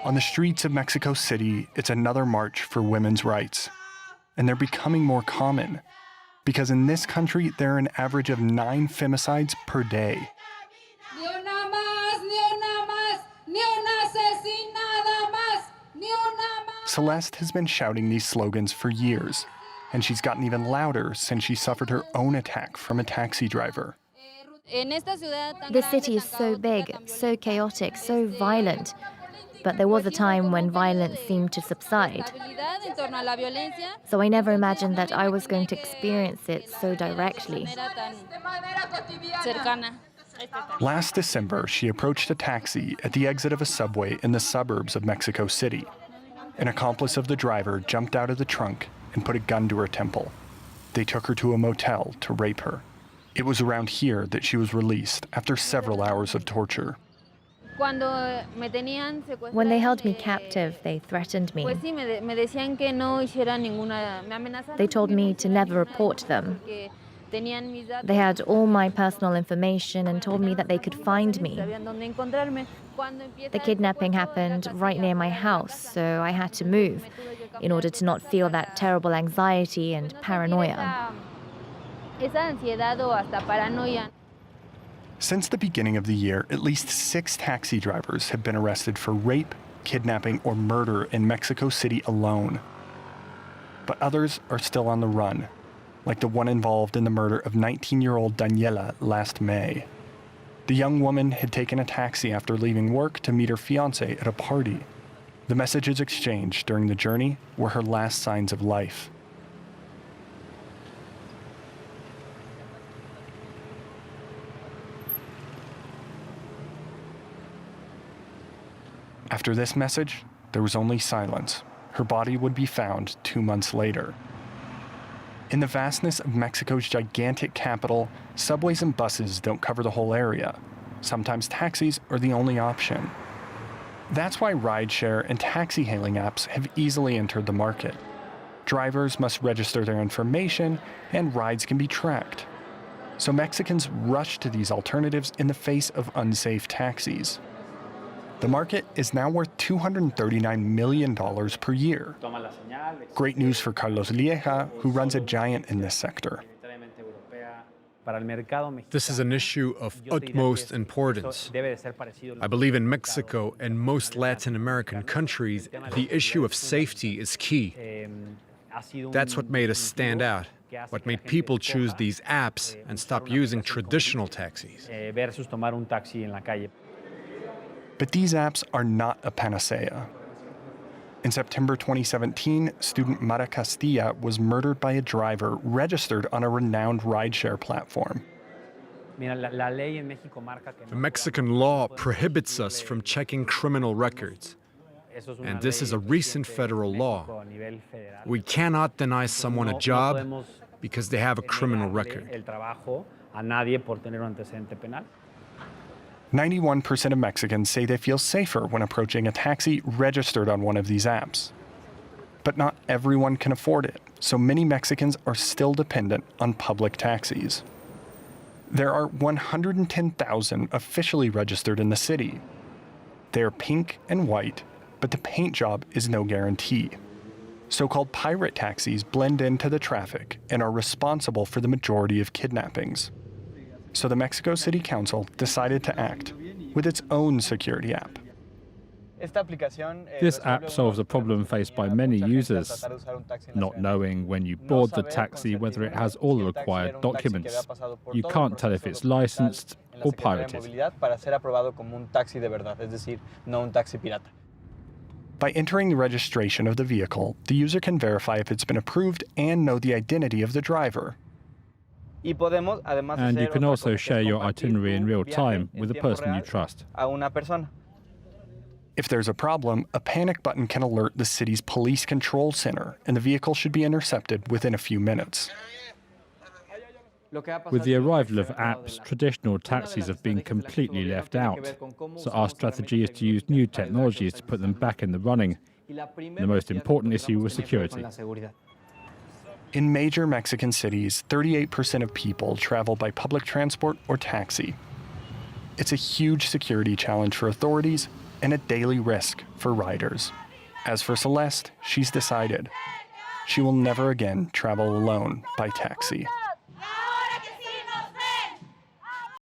On the streets of Mexico City, it's another march for women's rights. And they're becoming more common. Because in this country, there are an average of 9 femicides per day. Celeste has been shouting these slogans for years, and she's gotten even louder since she suffered her own attack from a taxi driver. The city is so big, so chaotic, so violent. But there was a time when violence seemed to subside. So I never imagined that I was going to experience it so directly. Last December, she approached a taxi at the exit of a subway in the suburbs of Mexico City. An accomplice of the driver jumped out of the trunk and put a gun to her temple. They took her to a motel to rape her. It was around here that she was released after several hours of torture. When they held me captive, they threatened me. They told me to never report them. They had all my personal information and told me that they could find me. The kidnapping happened right near my house, so I had to move in order to not feel that terrible anxiety and paranoia. Since the beginning of the year, at least 6 taxi drivers have been arrested for rape, kidnapping, or murder in Mexico City alone. But others are still on the run, like the one involved in the murder of 19-year-old Daniela last May. The young woman had taken a taxi after leaving work to meet her fiancé at a party. The messages exchanged during the journey were her last signs of life. After this message, there was only silence. Her body would be found 2 months later. In the vastness of Mexico's gigantic capital, subways and buses don't cover the whole area. Sometimes taxis are the only option. That's why rideshare and taxi hailing apps have easily entered the market. Drivers must register their information, and rides can be tracked. So Mexicans rush to these alternatives in the face of unsafe taxis. The market is now worth $239 million per year. Great news for Carlos Lieja, who runs a giant in this sector. This is an issue of utmost importance. I believe in Mexico and most Latin American countries, the issue of safety is key. That's what made us stand out, what made people choose these apps and stop using traditional taxis. But these apps are not a panacea. In September 2017, student Mara Castilla was murdered by a driver registered on a renowned rideshare platform. The Mexican law prohibits us from checking criminal records. And this is a recent federal law. We cannot deny someone a job because they have a criminal record. 91% of Mexicans say they feel safer when approaching a taxi registered on one of these apps. But not everyone can afford it, so many Mexicans are still dependent on public taxis. There are 110,000 officially registered in the city. They are pink and white, but the paint job is no guarantee. So-called pirate taxis blend into the traffic and are responsible for the majority of kidnappings. So the Mexico City Council decided to act with its own security app. This app solves a problem faced by many users, not knowing when you board the taxi whether it has all the required documents. You can't tell if it's licensed or pirated. By entering the registration of the vehicle, the user can verify if it's been approved and know the identity of the driver. And you can also share your itinerary in real time with the person you trust. If there's a problem, a panic button can alert the city's police control center, and the vehicle should be intercepted within a few minutes. With the arrival of apps, traditional taxis have been completely left out. So our strategy is to use new technologies to put them back in the running. The most important issue was security. In major Mexican cities, 38% of people travel by public transport or taxi. It's a huge security challenge for authorities, and a daily risk for riders. As for Celeste, she's decided she will never again travel alone by taxi.